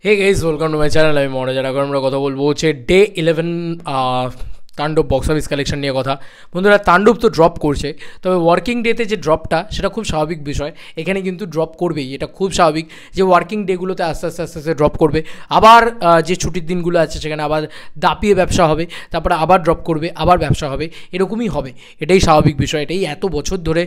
Hey guys, welcome to my channel. আমি মনে যারা এখন আমরা কথা বলবো হচ্ছে ডে 11 তাণ্ডব বক্স অফিস কালেকশন নিয়ে কথা। বন্ধুরা, তাণ্ডব তো ড্রপ করছে, তবে ওয়ার্কিং ডেতে যে ড্রপটা সেটা খুব স্বাভাবিক বিষয়। এখানে কিন্তু ড্রপ করবেই, এটা খুব স্বাভাবিক যে ওয়ার্কিং ডেগুলোতে আস্তে আস্তে আস্তে আস্তে ড্রপ করবে। আবার যে ছুটির দিনগুলো আছে সেখানে আবার দাপিয়ে ব্যবসা হবে, তারপরে আবার ড্রপ করবে, আবার ব্যবসা হবে, এরকমই হবে। এটাই স্বাভাবিক বিষয়, এটাই এত বছর ধরে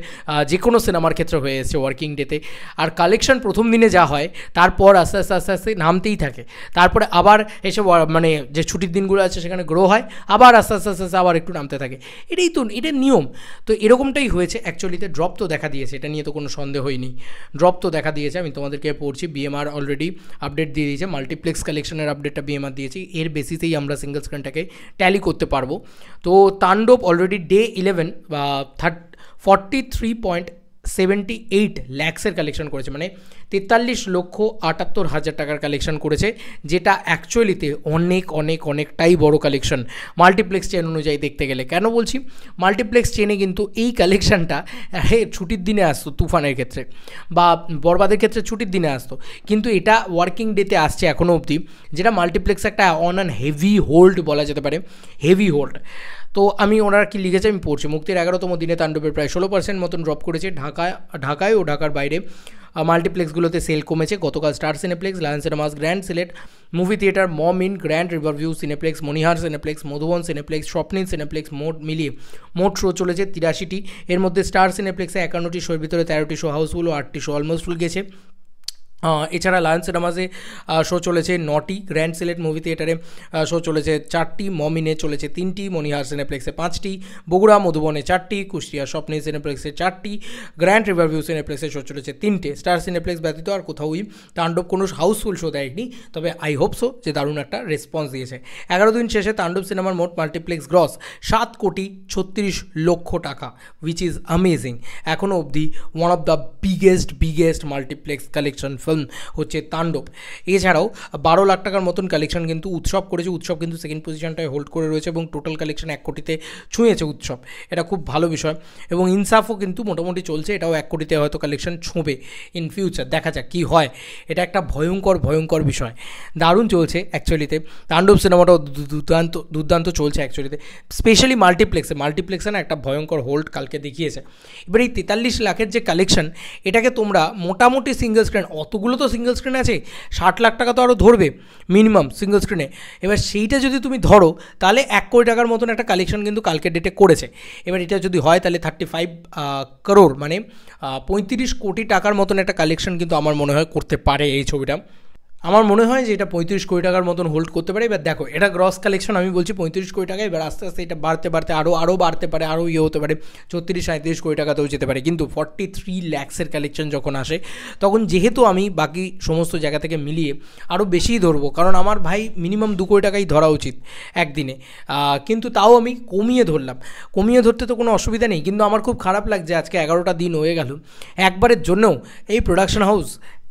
যে কোনো সিনেমার ক্ষেত্রে হয়ে এসেছে ওয়ার্কিং ডেতে। আর কালেকশন প্রথম দিনে যা হয় তারপর আস্তে আস্তে আস্তে আস্তে নামতেই থাকে, তারপরে আবার এসে মানে যে ছুটির দিনগুলো আছে সেখানে গ্রো হয়, আবার আস্তে আস্তে আস্তে আস্তে আবার একটু নামতে থাকে। এটাই তো, এটার নিয়ম। তো এরকমটাই হয়েছে অ্যাকচুয়ালিতে। ড্রপ তো দেখা দিয়েছে, এটা নিয়ে তো কোনো সন্দেহই নেই। ড্রপ তো দেখা দিয়েছে, আমি তোমাদেরকে পড়ছি। বিএমআর অলরেডি আপডেট দিয়ে দিয়েছে, মাল্টিপ্লেক্স কালেকশনের আপডেটটা বিএমআর দিয়েছি। এর বেসিসেই আমরা সিঙ্গল স্ক্রিনটাকে ট্যালি করতে পারবো। তো তাণ্ডব অলরেডি ডে 11 বা 43.78 ল্যাক্সের কালেকশন করেছে, মানে 43,78,000 টাকার কালেকশন করেছে, যেটা অ্যাকচুয়ালিতে অনেক অনেক অনেকটাই বড় কালেকশন মাল্টিপ্লেক্স চেন অনুযায়ী দেখতে গেলে। কেন বলছি? মাল্টিপ্লেক্স চেনে কিন্তু এই কালেকশানটা ছুটির দিনে আসতো, তুফানের ক্ষেত্রে বা বরবাদের ক্ষেত্রে ছুটির দিনে আসতো, কিন্তু এটা ওয়ার্কিং ডেতে আসছে এখনও অবধি, যেটা মাল্টিপ্লেক্স একটা অন অ্যান হেভি হোল্ড বলা যেতে পারে, হেভি হোল্ড। তো আমি ওনারা কি লিখেছে আমি পড়ছি। মুক্তির 11তম দিনে তাণ্ডবের প্রায় 16% মতন ড্রপ করেছে। ঢাকায় ও ঢাকার বাইরে মাল্টিপ্লেক্সগুলোতে সেল কমেছে। গতকাল Star Cineplex, Lion Cinemas, Grand Sylhet movie theatre, Momo Inn, Grand Riverview Cineplex, Monihar Cineplex, Modhubon Cineplex, Swapnil Cineplex মোট শো চলেছে 83টি। এর মধ্যে স্টার সিনেপ্লেক্সে 51টি শোর ভিতরে 13টি শো হাউসফুল ও 8টি শো অলমোস্ট ফুল গেছে। এছাড়া লায়ন সিনেমাসে শো চলেছে 9টি, গ্র্যান্ড সিলেট মুভি থিয়েটারে শো চলেছে 4টি, মমিনে চলেছে 3টি, মনিহার সিনেপ্লেক্সে 5টি, বগুড়া মধুবনে 4টি, কুষ্টিয়া স্বপ্নে সিনেপ্লেক্সে 4টি, গ্র্যান্ড রিভারভিউ সিনেপ্লেক্সে শো চলেছে 3টে। স্টার সিনেপ্লেক্স ব্যতীত আর কোথাওই তাণ্ডব কোনো হাউসফুল শো দেয়নি, তবে আই হোপ সো যে দারুণ একটা রেসপন্স দিয়েছে। 11 দিন শেষে তাণ্ডব সিনেমার মোট মাল্টিপ্লেক্স গ্রস 7,36,00,000 টাকা, উইচ ইজ অ্যামেজিং। এখনও অবধি one of the biggest multiplex collection হচ্ছে তাণ্ডব। এছাড়াও 12 লাখ টাকার মতন কালেকশন কিন্তু উৎসব করেছে। উৎসব কিন্তু সেকেন্ড পজিশনটায় হোল্ড করে রয়েছে এবং টোটাল কালেকশন 1 কোটিতে ছুঁয়েছে উৎসব, এটা খুব ভালো বিষয়। এবং ইনসাফও কিন্তু মোটামুটি চলছে, এটাও 1 কোটিতে হয়তো কালেকশন ছুঁবে ইন ফিউচার, দেখা যাক কী হয়। এটা একটা ভয়ঙ্কর বিষয়। দারুণ চলছে অ্যাকচুয়ালিতে তাণ্ডব সিনেমাটাও, দুর্দান্ত চলছে অ্যাকচুয়ালিতে, স্পেশালি মাল্টিপ্লেক্সে না একটা ভয়ঙ্কর হোল্ড কালকে দেখিয়েছে। এবার এই 43 লাখের যে কালেকশন, এটাকে তোমরা মোটামুটি সিঙ্গল স্ক্রিন, অতগুলো তো সিঙ্গল স্ক্রিন আছে, 60 লাখ টাকা তো আরও ধরবে মিনিমাম সিঙ্গল স্ক্রিনে। এবার সেইটা যদি তুমি ধরো তাহলে 1 কোটি টাকার মতন একটা কালেকশন কিন্তু কালকের ডেটে করেছে। এবার এটা যদি হয় তাহলে 35 করোড় মানে 35 কোটি টাকার মতন একটা কালেকশন কিন্তু আমার মনে হয় করতে পারে এই ছবিটা। আমার মনে হয় যে এটা 35 কোটি টাকার মতন হোল্ড করতে পারে। এবার দেখো, এটা গ্রস কালেকশন, আমি বলছি 35 কোটি টাকা। এবার আস্তে আস্তে এটা বাড়তে আরও বাড়তে পারে, আরও হতে পারে, 34-37 কোটি টাকাতেও যেতে পারে। কিন্তু 43 ল্যাক্সের কালেকশন যখন আসে, তখন যেহেতু আমি বাকি সমস্ত জায়গা থেকে মিলিয়ে আরও বেশিই ধরবো, কারণ আমার ভাই মিনিমাম 2 কোটি টাকাই ধরা উচিত একদিনে, কিন্তু তাও আমি কমিয়ে ধরলাম। কমিয়ে ধরতে তো কোনো অসুবিধা নেই, কিন্তু আমার খুব খারাপ লাগছে আজকে 11টা দিন হয়ে গেল, একবারের জন্যও এই প্রোডাকশন হাউস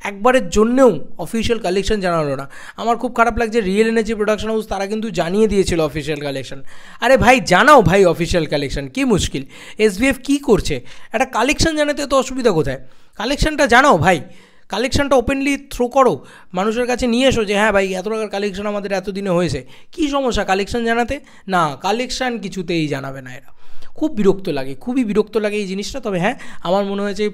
একবারের জন্যেও অফিসিয়াল কালেকশন জানালো না। আমার খুব খারাপ লাগছে। রিয়েল এনার্জি প্রোডাকশন হাউস তারা কিন্তু জানিয়ে দিয়েছিল অফিসিয়াল কালেকশন। আরে ভাই, জানাও ভাই অফিসিয়াল কালেকশন, কী মুশকিল? এসবিএফ কী করছে? একটা কালেকশন জানাতে তো অসুবিধা কোথায়? কালেকশনটা জানাও ভাই, কালেকশনটা ওপেনলি থ্রো করো, মানুষের কাছে নিয়ে এসো যে হ্যাঁ ভাই, এত টাকার কালেকশন আমাদের এতদিনে হয়েছে। কী সমস্যা কালেকশন জানাতে? না, কালেকশন কিছুতেই জানাবে না এরা। খুবই বিরক্ত লাগে এই জিনিসটা। তবে হ্যাঁ, আমার মনে হয় যে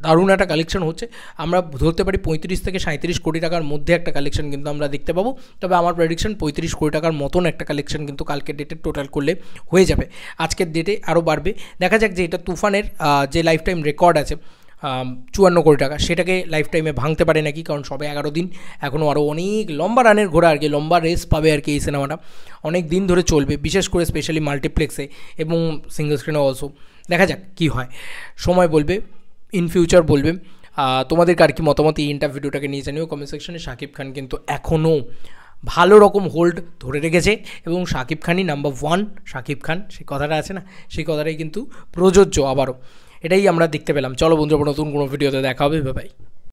দারুণ একটা কালেকশন হচ্ছে। আমরা ধরতে পারি 35 থেকে 37 কোটি টাকার মধ্যে একটা কালেকশন কিন্তু আমরা দেখতে পাবো। তবে আমার প্রেডিকশন 35 কোটি টাকার মতন একটা কালেকশন কিন্তু কালকের ডেটে টোটাল করলে হয়ে যাবে। আজকের ডেটে আরও বাড়বে। দেখা যাক যে এটা তুফানের যে লাইফ টাইম রেকর্ড আছে 54 কোটি টাকা, সেটাকে লাইফ টাইমে ভাঙতে পারে নাকি, কারণ সবে 11 দিন, এখনও আরও অনেক লম্বা রানের ঘোড়া আর কি, লম্বা রেস পাবে আর কি এই সিনেমাটা, অনেক দিন ধরে চলবে, বিশেষ করে স্পেশালি মাল্টিপ্লেক্সে এবং সিঙ্গল স্ক্রিনে অলসো। দেখা যাক কী হয়, সময় বলবে, ইন ফিউচার বলবে। তোমাদের আর কি মতামত এই ভিডিওটাকে নিয়ে জানিও কমেন্ট সেকশনে। শাকিব খান কিন্তু এখনও ভালো রকম হোল্ড ধরে রেখেছে এবং শাকিব খানই নাম্বার 1। শাকিব খান, সেই কথাটা আছে না, সেই কথাটাই কিন্তু প্রযোজ্য আবারও। এটাই আমরা দেখতে পেলাম। চলো বন্ধুরা, নতুন কোনো ভিডিওতে দেখা হবে, বাই বাই।